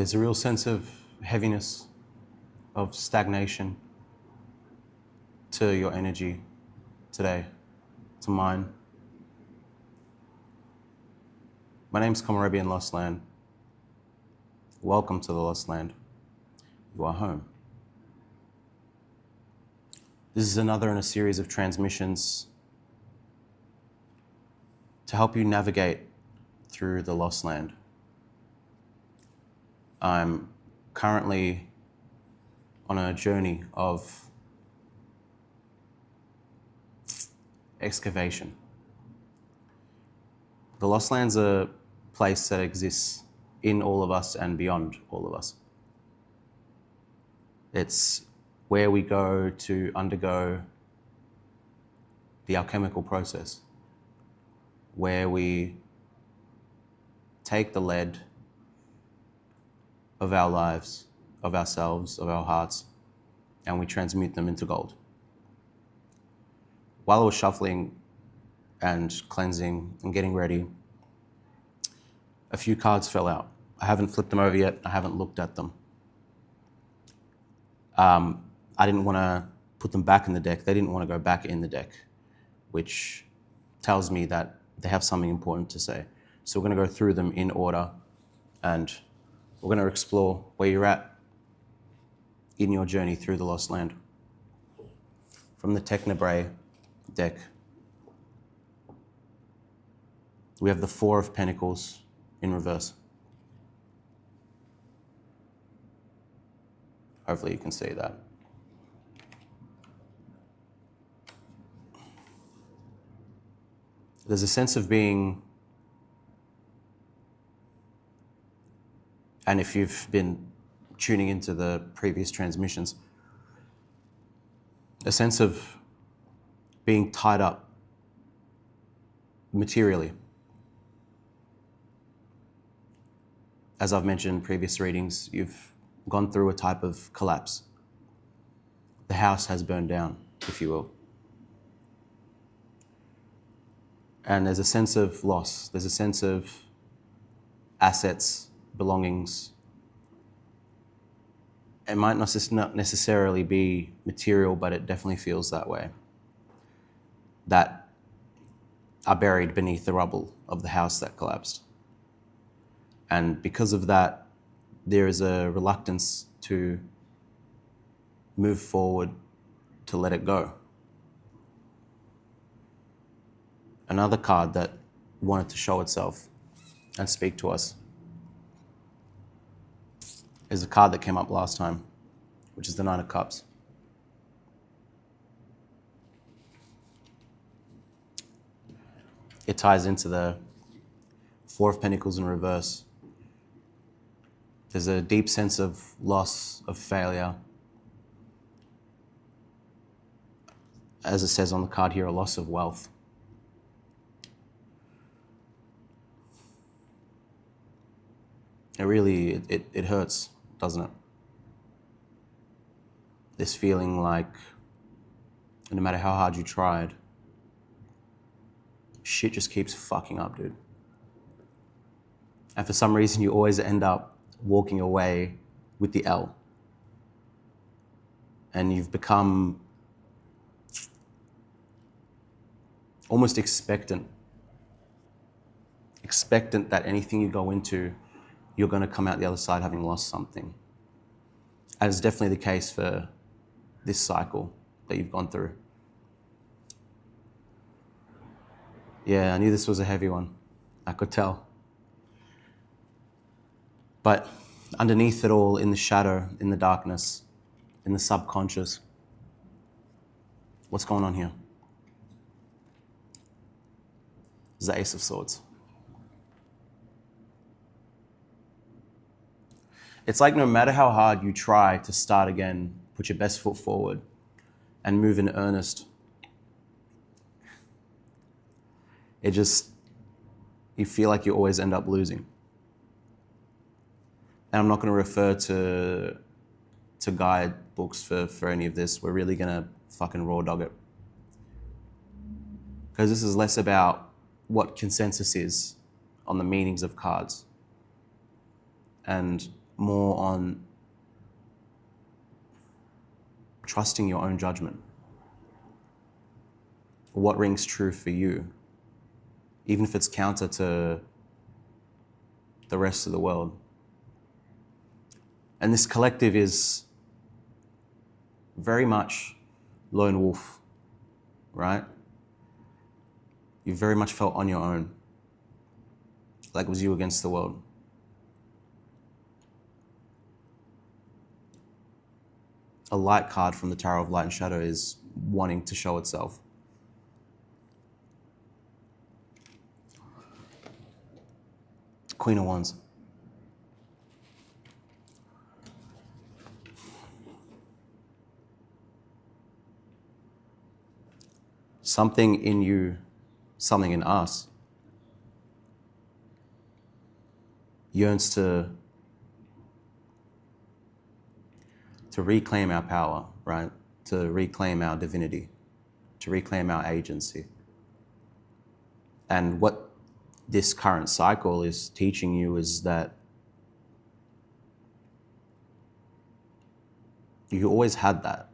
There's a real sense of heaviness, of stagnation to your energy today, to mine. My name's Komorebi in Lost Land. Welcome to the Lost Land. You are home. This is another in a series of transmissions to help you navigate through the Lost Land. I'm currently on a journey of excavation. The Lost Land's a place that exists in all of us and beyond all of us. It's where we go to undergo the alchemical process, where we take the lead of our lives, of ourselves, of our hearts, and we transmute them into gold. While I was shuffling and cleansing and getting ready, a few cards fell out. I haven't flipped them over yet. I haven't looked at them. I didn't want to put them back in the deck. They didn't want to go back in the deck, which tells me that they have something important to say. So we're going to go through them in order, and we're going to explore where you're at in your journey through the Lost Land. From the Tenebrae deck, we have the Four of Pentacles in reverse. Hopefully you can see that. There's a sense of being, and if you've been tuning into the previous transmissions, a sense of being tied up materially. As I've mentioned in previous readings, you've gone through a type of collapse. The house has burned down, if you will. And there's a sense of loss. There's a sense of assets, belongings. It might not necessarily be material, but it definitely feels that way. That are buried beneath the rubble of the house that collapsed. And because of that, there is a reluctance to move forward, to let it go. Another card that wanted to show itself and speak to us is a card that came up last time, which is the Nine of Cups. It ties into the Four of Pentacles in reverse. There's a deep sense of loss, of failure. As it says on the card here, a loss of wealth. It really, it hurts, doesn't it? This feeling like no matter how hard you tried, shit just keeps fucking up, dude. And for some reason, you always end up walking away with the L. And you've become almost expectant that anything you go into, you're going to come out the other side having lost something. And it's definitely the case for this cycle that you've gone through. Yeah, I knew this was a heavy one. I could tell. But underneath it all, in the shadow, in the darkness, in the subconscious, what's going on here? It's the Ace of Swords. It's like no matter how hard you try to start again, put your best foot forward and move in earnest, you feel like you always end up losing. And I'm not going to refer to guide books for any of this. We're really going to fucking raw dog it. Because this is less about what consensus is on the meanings of cards and more on trusting your own judgment. What rings true for you, even if it's counter to the rest of the world. And this collective is very much lone wolf, right? You very much felt on your own, like it was you against the world. A light card from the Tarot of Light and Shadow is wanting to show itself. Queen of Wands. Something in you, something in us yearns to reclaim our power, right? To reclaim our divinity, to reclaim our agency. And what this current cycle is teaching you is that you always had that,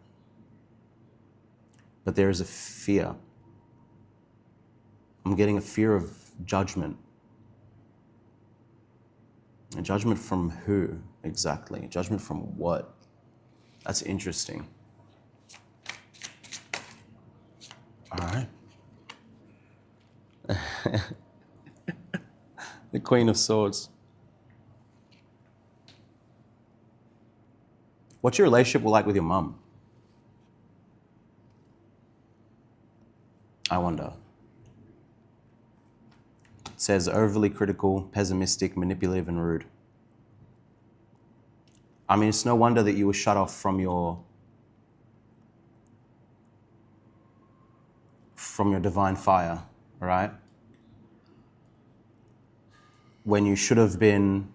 but there is a fear. I'm getting a fear of judgment. A judgment from who exactly? Judgment from what? That's interesting. All right. The Queen of Swords. What's your relationship like with your mum? I wonder. It says overly critical, pessimistic, manipulative, and rude. I mean, it's no wonder that you were shut off from your divine fire, right? When you should have been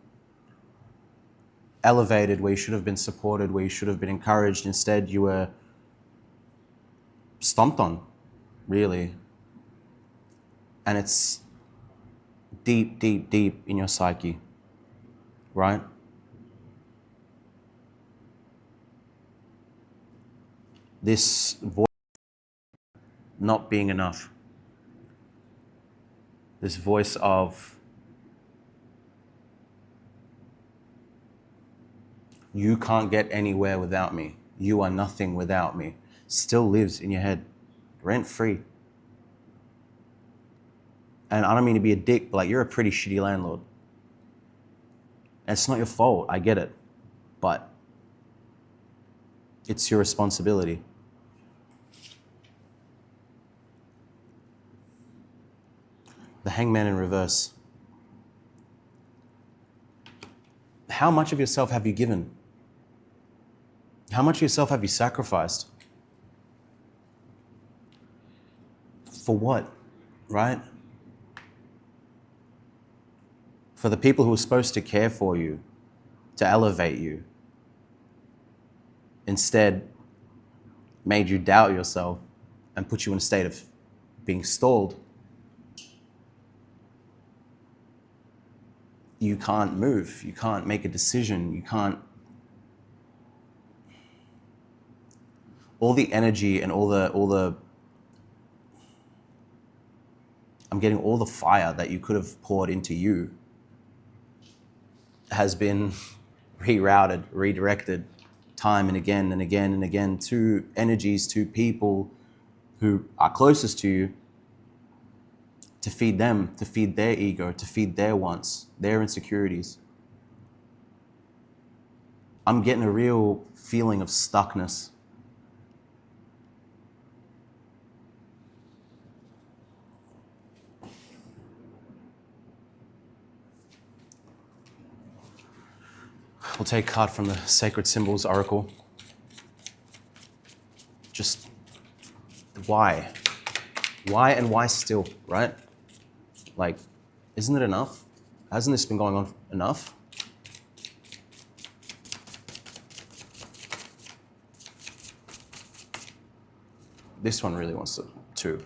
elevated, where you should have been supported, where you should have been encouraged, instead you were stomped on, really. And it's deep, deep, deep in your psyche, right? This voice not being enough. This voice of you can't get anywhere without me. You are nothing without me. Still lives in your head, rent free. And I don't mean to be a dick, but like, you're a pretty shitty landlord. And it's not your fault, I get it. But it's your responsibility. The Hangman in reverse. How much of yourself have you given? How much of yourself have you sacrificed? For what, right? For the people who are supposed to care for you, to elevate you, instead made you doubt yourself and put you in a state of being stalled. You can't move, you can't make a decision, you can't. All the energy and all the I'm getting all the fire that you could have poured into you has been rerouted, redirected time and again and again and again to energies, to people who are closest to you, to feed them, to feed their ego, to feed their wants, their insecurities. I'm getting a real feeling of stuckness. We'll take a card from the Sacred Symbols Oracle. Just why? Why and why still, right? Like, isn't it enough? Hasn't this been going on enough? This one really wants to.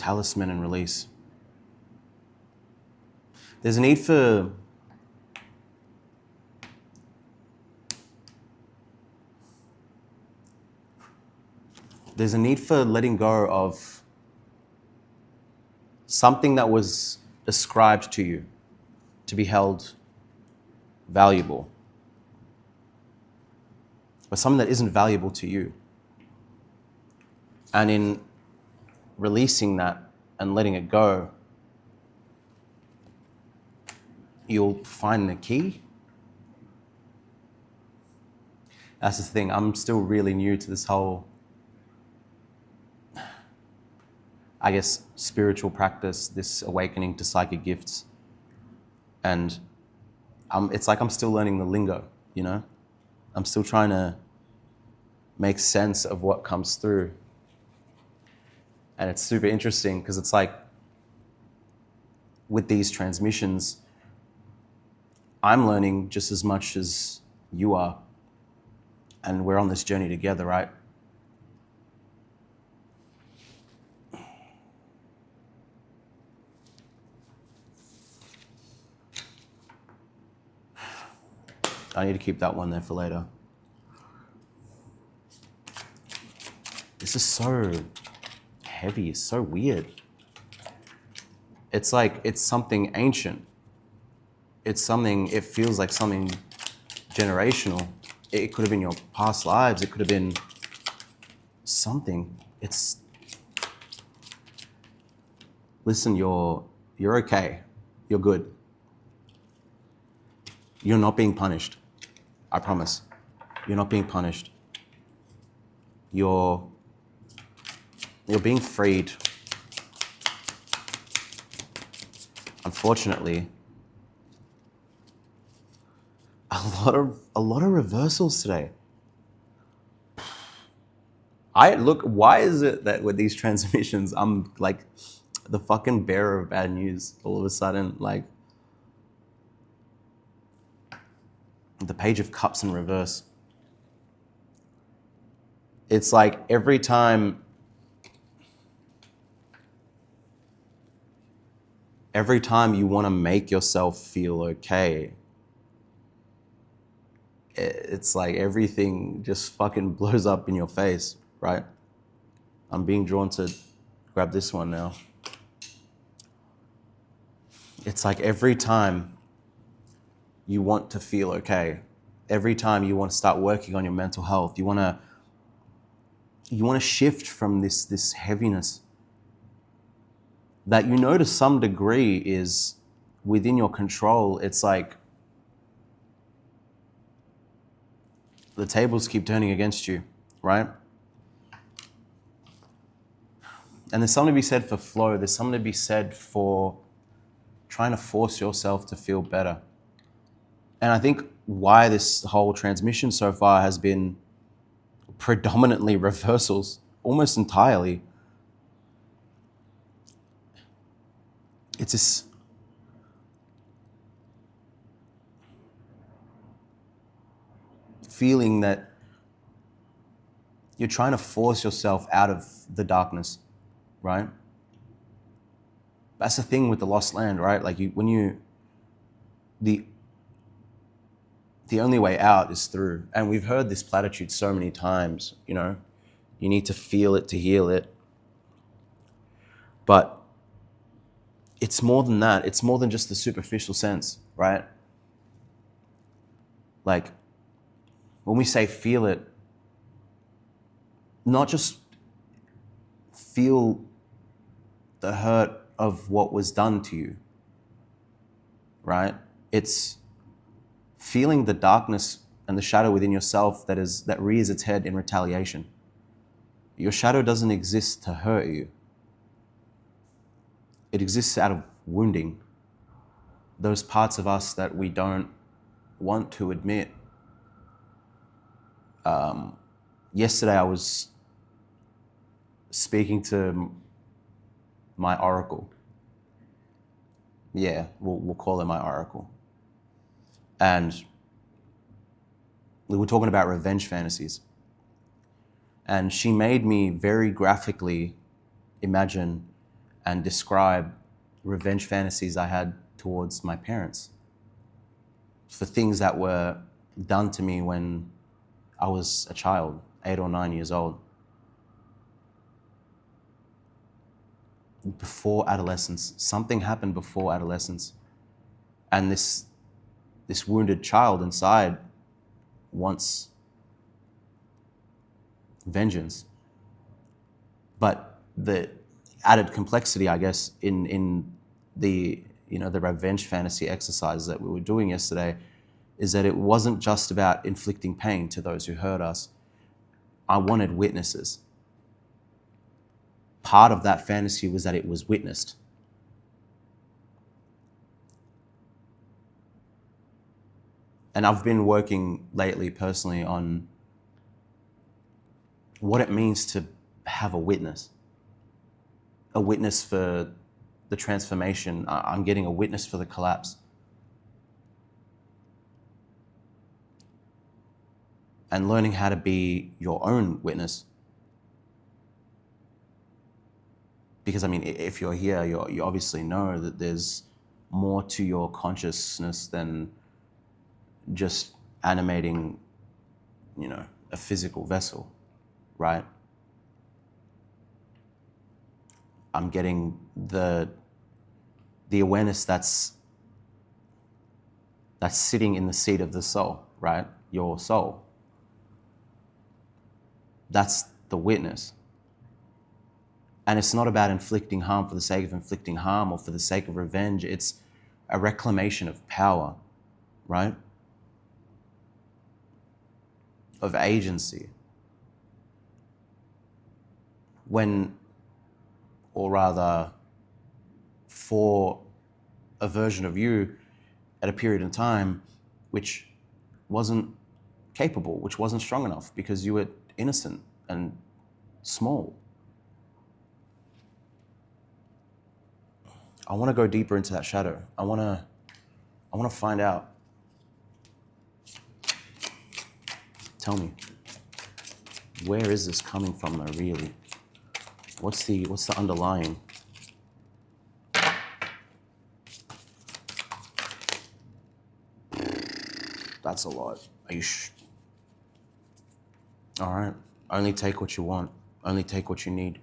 talisman and release. There's a need for letting go of something that was ascribed to you to be held valuable, but something that isn't valuable to you. And in releasing that and letting it go, you'll find the key. That's the thing. I'm still really new to this whole, I guess, spiritual practice, this awakening to psychic gifts. And it's like I'm still learning the lingo, you know? I'm still trying to make sense of what comes through. And it's super interesting because it's like with these transmissions, I'm learning just as much as you are. And we're on this journey together, right? I need to keep that one there for later. This is so heavy, it's so weird. It's like, it's something ancient. It feels like something generational. It could have been your past lives. It could have been something. Listen, you're okay. You're good. You're not being punished. I promise. You're not being punished. You're being freed. Unfortunately, a lot of reversals today. Why is it that with these transmissions, I'm like the fucking bearer of bad news all of a sudden? Like, the Page of Cups in reverse. It's like every time you want to make yourself feel okay, it's like everything just fucking blows up in your face, right? I'm being drawn to grab this one now. It's like every time you want to feel okay, every time you want to start working on your mental health, you want to shift from this heaviness that you know to some degree is within your control. It's like the tables keep turning against you, right? And there's something to be said for flow. There's something to be said for trying to force yourself to feel better. And I think why this whole transmission so far has been predominantly reversals, almost entirely. It's this feeling that you're trying to force yourself out of the darkness, right? That's the thing with the lost land, right? Like the only way out is through. And we've heard this platitude so many times, you know, you need to feel it to heal it. But it's more than that. It's more than just the superficial sense, right? Like when we say feel it, not just feel the hurt of what was done to you, right? It's feeling the darkness and the shadow within yourself that rears its head in retaliation. Your shadow doesn't exist to hurt you. It exists out of wounding. Those parts of us that we don't want to admit. Yesterday I was speaking to my oracle. Yeah, we'll call her my oracle. And we were talking about revenge fantasies. And she made me very graphically imagine and describe revenge fantasies I had towards my parents for things that were done to me when I was a child, 8 or 9 years old. Before adolescence, something happened before adolescence. And this wounded child inside wants vengeance. But the added complexity, I guess, in the the revenge fantasy exercise that we were doing yesterday is that it wasn't just about inflicting pain to those who hurt us. I wanted witnesses. Part of that fantasy was that it was witnessed. And I've been working lately personally on what it means to have a witness for the transformation. I'm getting a witness for the collapse. And learning how to be your own witness. Because, I mean, if you're here, you obviously know that there's more to your consciousness than just animating, a physical vessel, right? I'm getting the awareness that's sitting in the seat of the soul, right? Your soul. That's the witness. And it's not about inflicting harm for the sake of inflicting harm or for the sake of revenge. It's a reclamation of power, right? Of agency. Or rather, for a version of you at a period in time which wasn't capable, which wasn't strong enough because you were innocent and small. I want to go deeper into that shadow. I want to find out. Tell me, where is this coming from though, really? What's the underlying? That's a lot. Are you all right? Only take what you want. Only take what you need.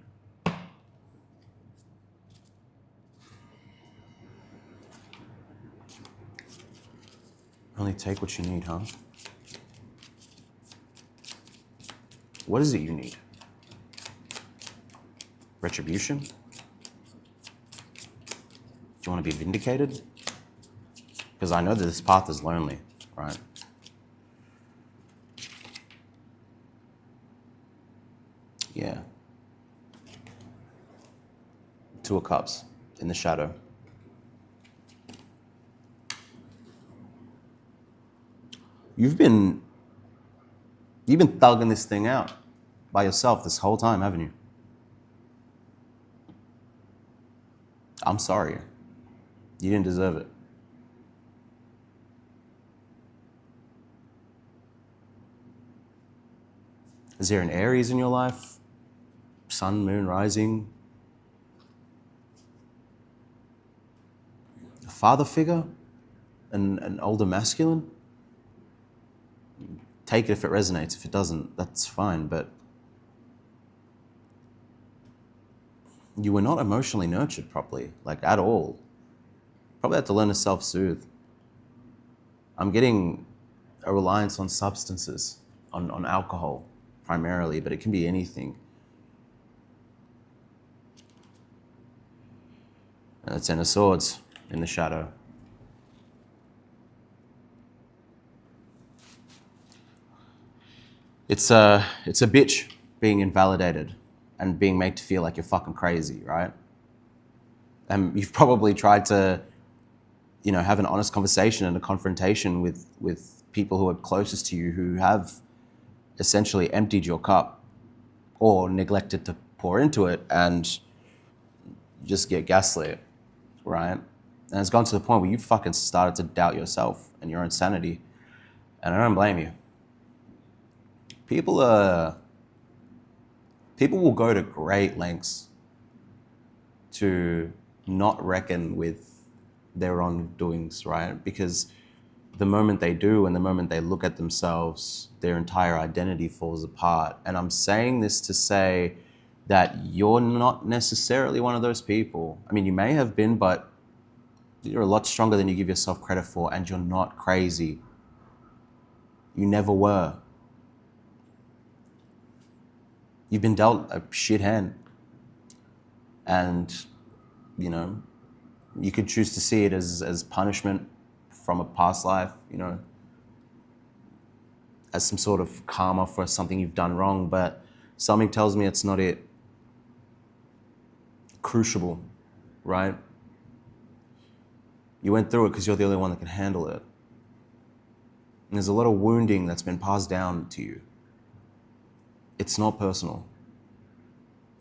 Only take what you need, huh? What is it you need? Retribution? Do you want to be vindicated? Because I know that this path is lonely, right? Yeah. Two of Cups in the shadow. You've been thugging this thing out by yourself this whole time, haven't you? I'm sorry. You didn't deserve it. Is there an Aries in your life? Sun, moon, rising? A father figure? An older masculine? Take it if it resonates. If it doesn't, that's fine. But you were not emotionally nurtured properly, like at all. Probably had to learn to self-soothe. I'm getting a reliance on substances, on alcohol primarily, but it can be anything. And the Ten of Swords in the shadow. It's a bitch being invalidated and being made to feel like you're fucking crazy, right? And you've probably tried to, have an honest conversation and a confrontation with people who are closest to you who have essentially emptied your cup or neglected to pour into it and just get gaslit, right? And it's gone to the point where you fucking started to doubt yourself and your own sanity. And I don't blame you. People will go to great lengths to not reckon with their wrongdoings, right? Because the moment they do and the moment they look at themselves, their entire identity falls apart. And I'm saying this to say that you're not necessarily one of those people. I mean, you may have been, but you're a lot stronger than you give yourself credit for, and you're not crazy. You never were. You've been dealt a shit hand. And, you know, you could choose to see it as punishment from a past life, you know, as some sort of karma for something you've done wrong, but something tells me it's not it. Crucible, right? You went through it because you're the only one that can handle it. And there's a lot of wounding that's been passed down to you. It's not personal.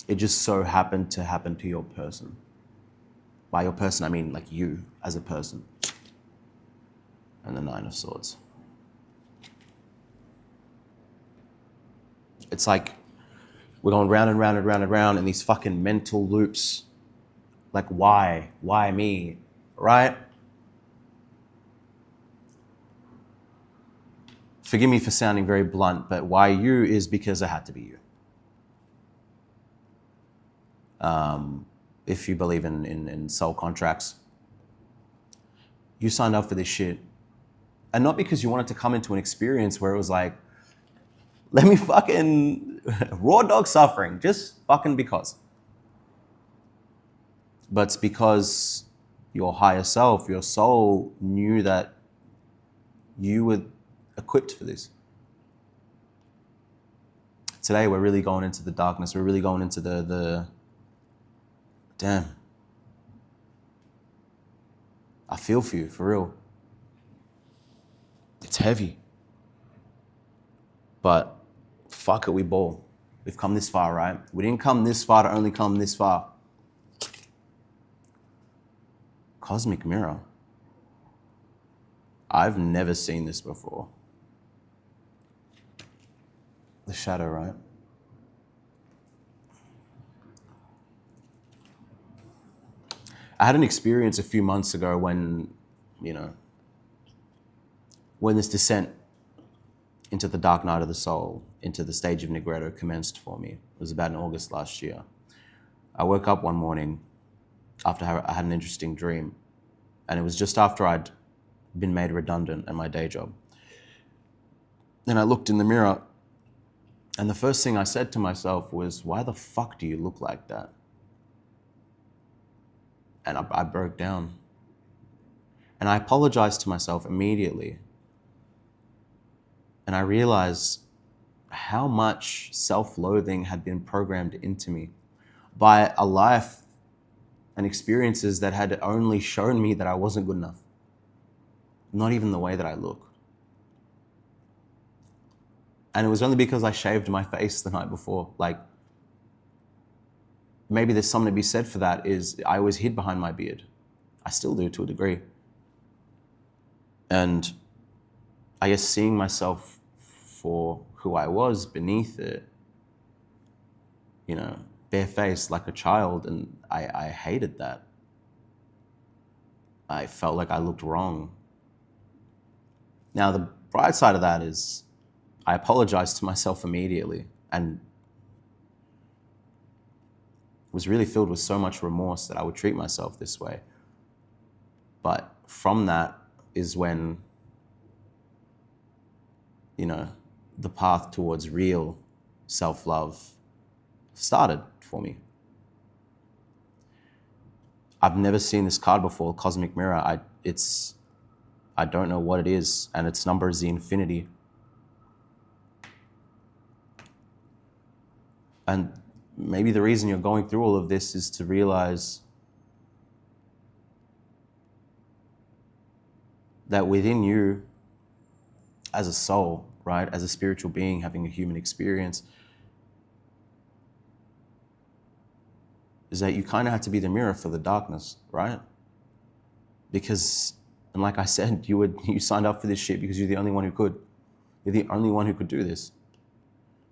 It just so happened to happen to your person. By your person, I mean like you as a person. And the Nine of Swords. It's like we're going round and round and round and round in these fucking mental loops. Like, why? Why me? Right? Forgive me for sounding very blunt, but why you is because it had to be you. If you believe in soul contracts, you signed up for this shit. And not because you wanted to come into an experience where it was like, let me fucking raw dog suffering, just fucking because. But it's because your higher self, your soul knew that you were equipped for this. Today, we're really going into the darkness. We're really going into the damn. I feel for you, for real. It's heavy. But fuck it, we ball. We've come this far, right? We didn't come this far to only come this far. Cosmic mirror. I've never seen this before. The shadow, right? I had an experience a few months ago when, you know, when this descent into the dark night of the soul, into the stage of Negredo commenced for me. It was about in August last year. I woke up one morning after I had an interesting dream, and it was just after I'd been made redundant at my day job. And I looked in the mirror, and the first thing I said to myself was, why the fuck do you look like that? And I broke down. And I apologized to myself immediately. And I realized how much self-loathing had been programmed into me by a life and experiences that had only shown me that I wasn't good enough. Not even the way that I look. And it was only because I shaved my face the night before. Like, maybe there's something to be said for that, is I always hid behind my beard. I still do to a degree. And I guess seeing myself for who I was beneath it, you know, barefaced like a child, and I hated that. I felt like I looked wrong. Now, the bright side of that is I apologized to myself immediately and was really filled with so much remorse that I would treat myself this way. But from that is when, you know, the path towards real self-love started for me. I've never seen this card before, Cosmic Mirror. I don't know what it is, and its number is the infinity. And maybe the reason you're going through all of this is to realize that within you, as a soul, right, as a spiritual being having a human experience, is that you kind of have to be the mirror for the darkness, right? Because, and like I said, you signed up for this shit because you're the only one who could. You're the only one who could do this.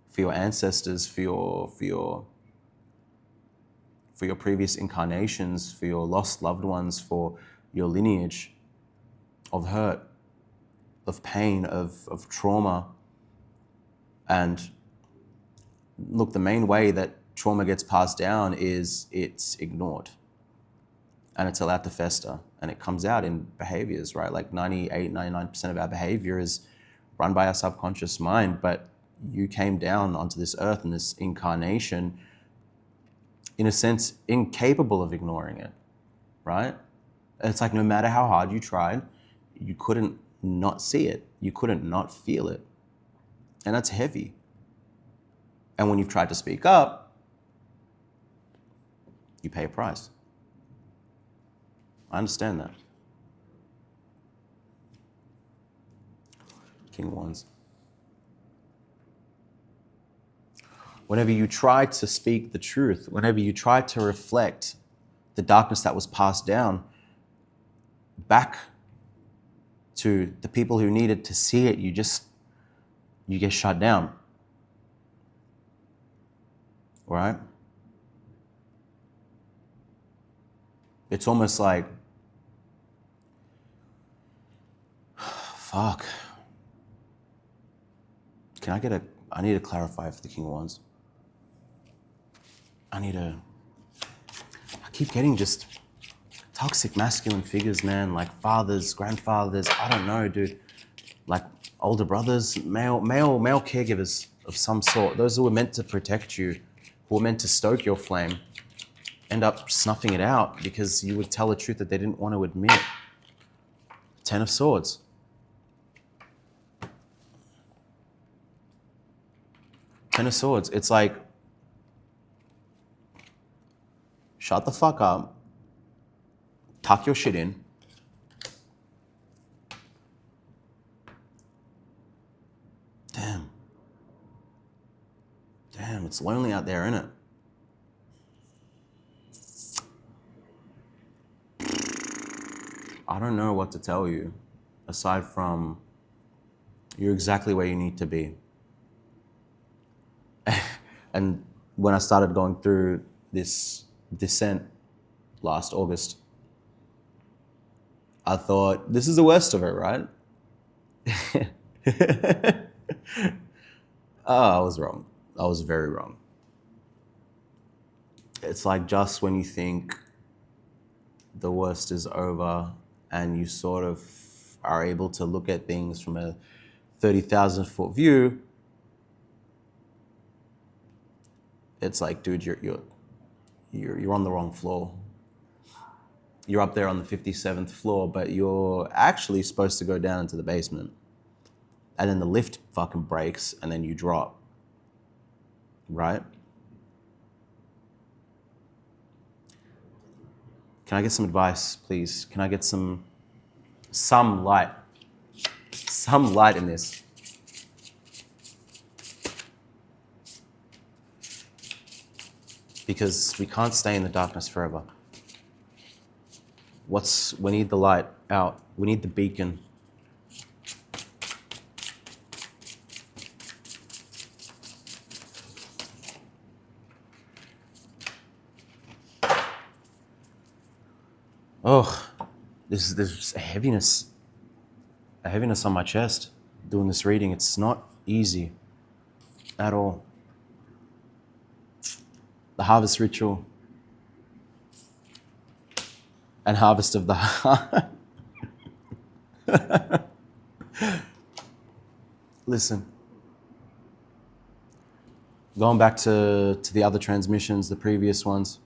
For your ancestors, for for your previous incarnations, for your lost loved ones, for your lineage of hurt, of pain, of trauma. And look, the main way that trauma gets passed down is it's ignored and it's allowed to fester, and it comes out in behaviors, right? Like 98, 99% of our behavior is run by our subconscious mind, but you came down onto this earth in this incarnation, in a sense, incapable of ignoring it, right? It's like no matter how hard you tried, you couldn't not see it. You couldn't not feel it. And that's heavy. And when you've tried to speak up, you pay a price. I understand that. King of Wands. Whenever you try to speak the truth, whenever you try to reflect the darkness that was passed down back to the people who needed to see it, you get shut down. Right? It's almost like, fuck. I need to clarify for the King of Wands. I keep getting just toxic masculine figures, man, like fathers, grandfathers, I don't know, dude. Like older brothers, male caregivers of some sort. Those who were meant to protect you, who were meant to stoke your flame, end up snuffing it out because you would tell a truth that they didn't want to admit. Ten of Swords. Ten of Swords. It's like, shut the fuck up, tuck your shit in, damn, it's lonely out there, isn't it? I don't know what to tell you, aside from you're exactly where you need to be. And when I started going through this descent last August, I thought, this is the worst of it, right? I was wrong. I was very wrong. It's like just when you think the worst is over and you sort of are able to look at things from a 30,000 foot view, it's like, dude, you're on the wrong floor. You're up there on the 57th floor, but you're actually supposed to go down into the basement. And then the lift fucking breaks and then you drop. Right? Can I get some advice, please? Can I get some light? Some light in this. Because we can't stay in the darkness forever. We need the light out. We need the beacon. Oh, there's a heaviness on my chest doing this reading. It's not easy at all. The harvest ritual and harvest of the heart. Listen, going back to the other transmissions, the previous ones,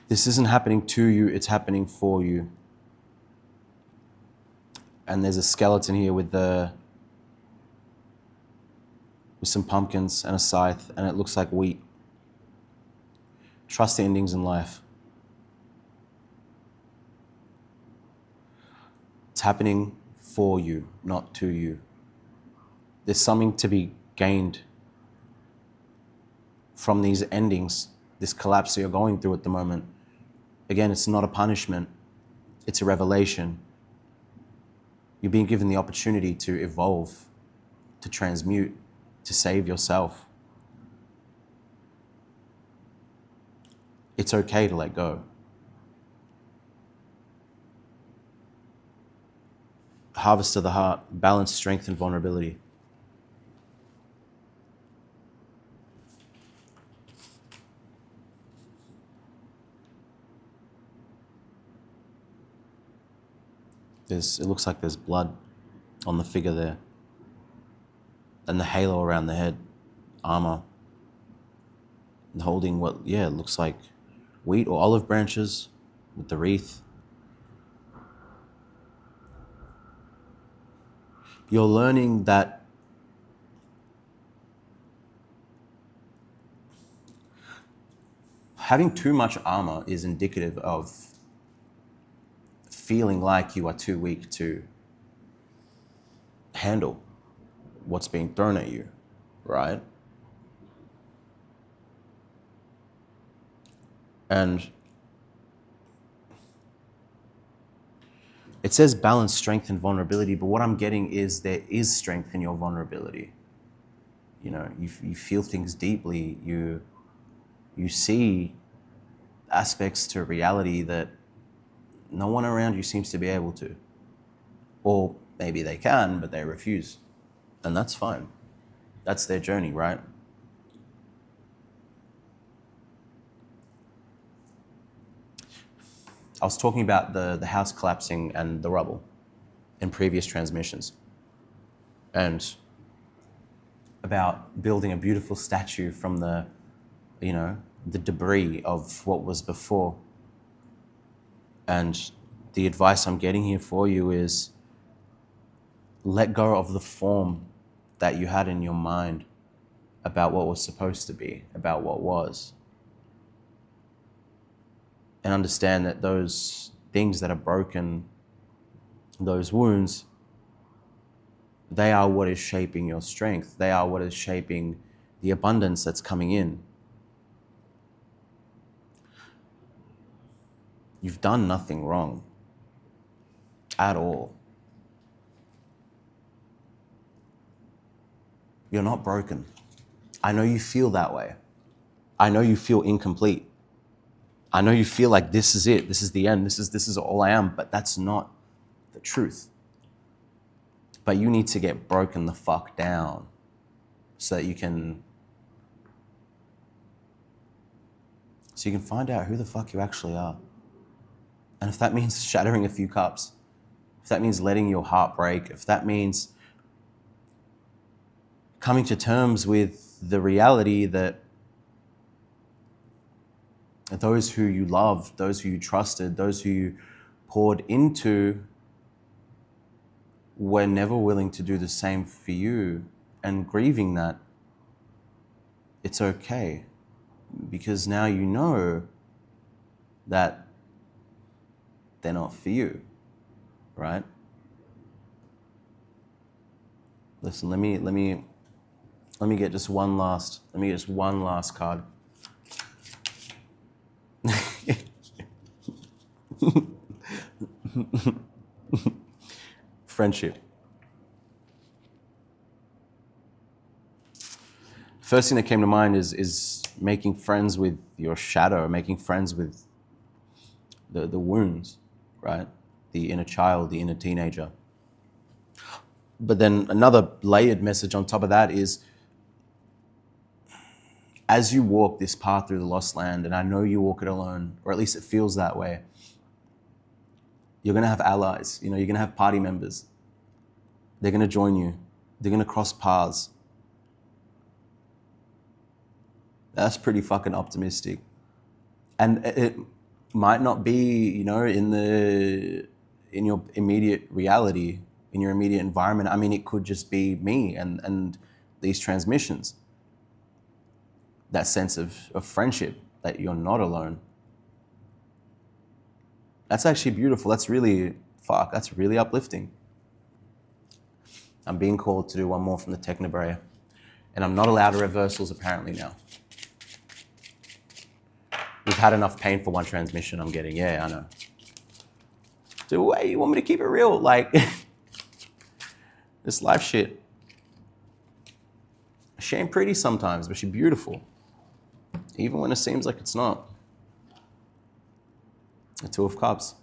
this isn't happening to you, it's happening for you. And there's a skeleton here with some pumpkins and a scythe, and it looks like wheat. Trust the endings in life. It's happening for you, not to you. There's something to be gained from these endings, this collapse that you're going through at the moment. Again, it's not a punishment, it's a revelation. You're being given the opportunity to evolve, to transmute, to save yourself. It's okay to let go. Harvest of the heart, balance, strength, and vulnerability. It looks like there's blood on the figure there. And the halo around the head, armor. And holding what, looks like wheat or olive branches with the wreath. You're learning that having too much armor is indicative of feeling like you are too weak to handle what's being thrown at you, right? And it says balance, strength, and vulnerability, but what I'm getting is there is strength in your vulnerability. You know, you feel things deeply, you see aspects to reality that no one around you seems to be able to. Or maybe they can, but they refuse. And that's fine. That's their journey, right? I was talking about the house collapsing and the rubble in previous transmissions. And about building a beautiful statue from the debris of what was before. And the advice I'm getting here for you is let go of the form that you had in your mind about what was supposed to be, about what was. And understand that those things that are broken, those wounds, they are what is shaping your strength. They are what is shaping the abundance that's coming in. You've done nothing wrong at all. You're not broken. I know you feel that way. I know you feel incomplete. I know you feel like this is it, this is the end, this is all I am, but that's not the truth. But you need to get broken the fuck down so that you can find out who the fuck you actually are. And if that means shattering a few cups, if that means letting your heart break, if that means coming to terms with the reality that those who you loved, those who you trusted, those who you poured into were never willing to do the same for you, and grieving that, it's okay. Because now you know that they're not for you, right? Listen, let me get just one last card. Friendship. First thing that came to mind is making friends with your shadow, making friends with the wounds, right? The inner child, the inner teenager. But then another layered message on top of that is, as you walk this path through the lost land, and I know you walk it alone, or at least it feels that way, you're gonna have allies, you're gonna have party members. They're gonna join you. They're gonna cross paths. That's pretty fucking optimistic. And it might not be, in your immediate reality, in your immediate environment. I mean, it could just be me and these transmissions. That sense of friendship, that you're not alone. That's actually beautiful. That's really uplifting. I'm being called to do one more from the Technobraia, and I'm not allowed reversals apparently now. We've had enough pain for one transmission, I'm getting. Yeah, I know. So wait, you want me to keep it real? Like, this life shit. She ain't pretty sometimes, but she's beautiful. Even when it seems like it's not. The Two of Cups.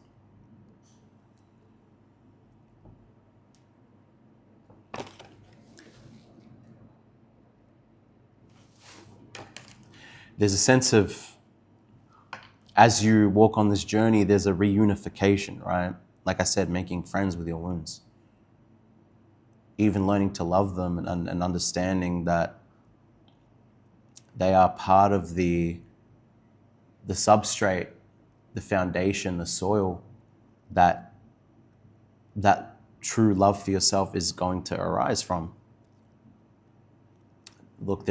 There's a sense of, as you walk on this journey, there's a reunification, right? Like I said, making friends with your wounds. Even learning to love them and understanding that they are part of the substrate, the foundation, the soil that true love for yourself is going to arise from. Look,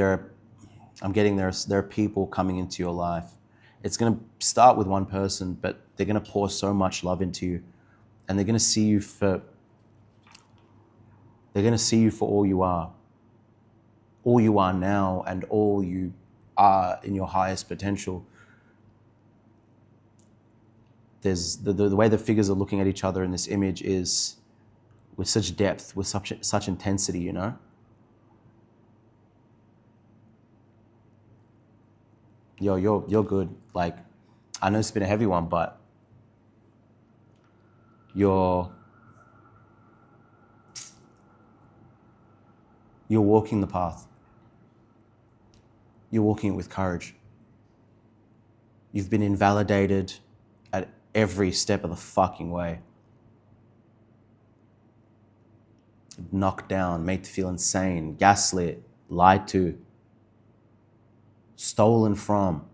I'm getting there are people coming into your life. It's going to start with one person, but they're going to pour so much love into you, and they're going to see you for all you are now, and all you are in your highest potential. There's the way the figures are looking at each other in this image is with such depth, with such intensity, you know? Yo, you're good. Like, I know it's been a heavy one, but you're walking the path. You're walking it with courage. You've been invalidated at every step of the fucking way. Knocked down, made to feel insane, gaslit, lied to, stolen from.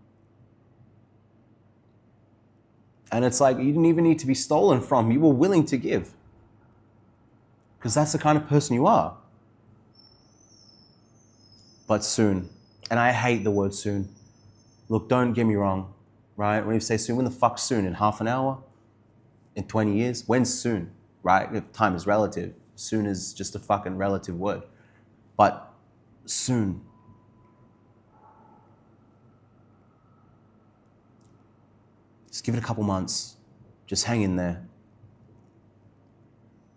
And it's like, you didn't even need to be stolen from. You were willing to give. Because that's the kind of person you are. But soon, and I hate the word soon. Look, don't get me wrong, right? When you say soon, when the fuck soon? In half an hour? In 20 years? When's soon, right? If time is relative. Soon is just a fucking relative word. But soon. Just give it a couple months. Just hang in there.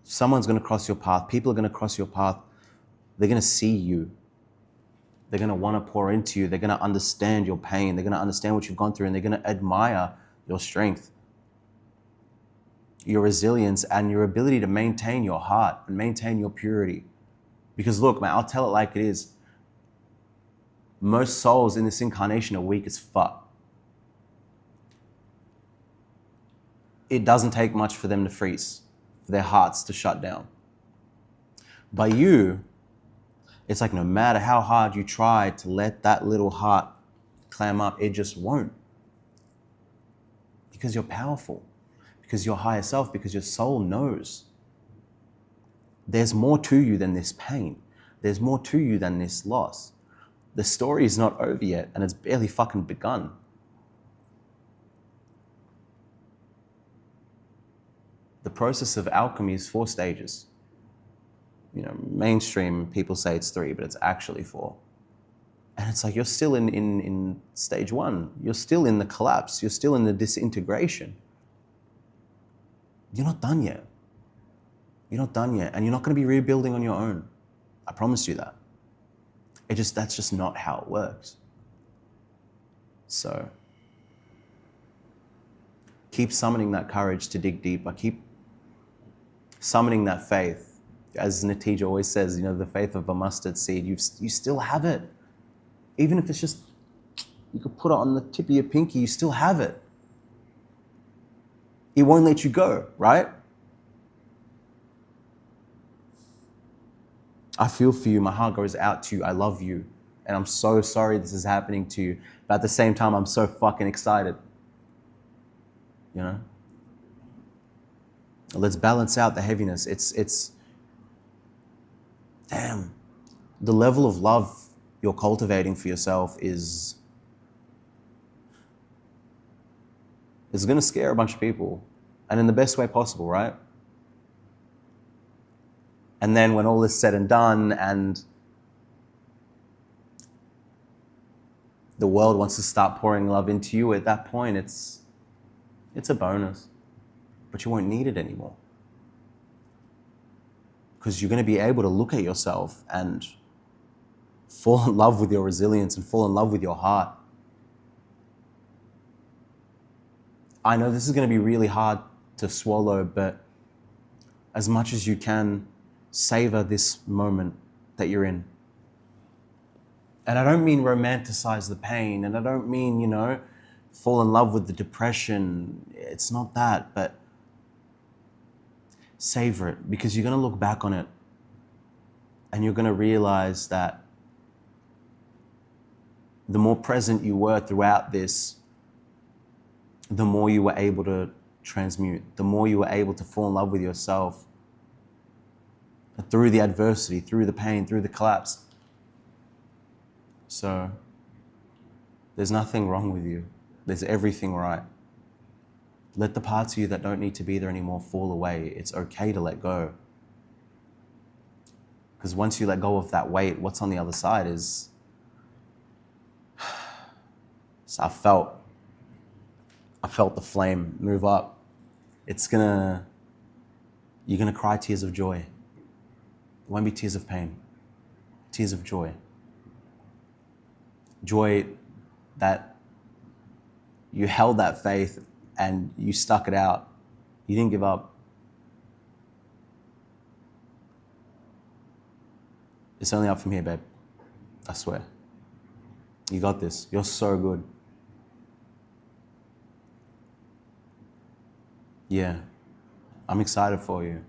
Someone's going to cross your path. People are going to cross your path. They're going to see you. They're going to want to pour into you. They're going to understand your pain. They're going to understand what you've gone through, and they're going to admire your strength, your resilience, and your ability to maintain your heart and maintain your purity. Because look, man, I'll tell it like it is. Most souls in this incarnation are weak as fuck. It doesn't take much for them to freeze, for their hearts to shut down. By you, it's like no matter how hard you try to let that little heart clam up, it just won't. Because you're powerful, because you're higher self, because your soul knows. There's more to you than this pain. There's more to you than this loss. The story is not over yet, and it's barely fucking begun. The process of alchemy is 4 stages. You know, mainstream people say it's 3, but it's actually 4. And it's like you're still in stage 1. You're still in the collapse. You're still in the disintegration. You're not done yet. You're not done yet. And you're not going to be rebuilding on your own. I promise you that. That's just not how it works. So keep summoning that courage to dig deeper. Keep summoning that faith. As Natija always says, you know, the faith of a mustard seed, you still have it. Even if it's just, you could put it on the tip of your pinky, you still have it. It won't let you go, right? I feel for you. My heart goes out to you. I love you. And I'm so sorry this is happening to you. But at the same time, I'm so fucking excited. You know? Let's balance out the heaviness. It's damn. The level of love you're cultivating for yourself is going to scare a bunch of people. And in the best way possible, right? And then when all is said and done and the world wants to start pouring love into you, at that point, it's a bonus. But you won't need it anymore. Because you're going to be able to look at yourself and fall in love with your resilience and fall in love with your heart. I know this is going to be really hard to swallow, but as much as you can, savor this moment that you're in. And I don't mean romanticize the pain, and I don't mean, fall in love with the depression. It's not that, but savor it, because you're going to look back on it and you're going to realize that the more present you were throughout this, the more you were able to transmute, the more you were able to fall in love with yourself through the adversity, through the pain, through the collapse. So there's nothing wrong with you. There's everything right. Let the parts of you that don't need to be there anymore fall away. It's okay to let go. Because once you let go of that weight, what's on the other side is, so I felt the flame move up. You're gonna cry tears of joy. It won't be tears of pain, tears of joy. Joy that you held that faith and you stuck it out. You didn't give up. It's only up from here, babe. I swear. You got this. You're so good. Yeah. I'm excited for you.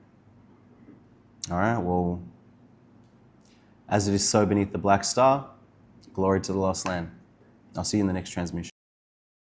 All right, well, as it is so beneath the black star, glory to the lost land. I'll see you in the next transmission.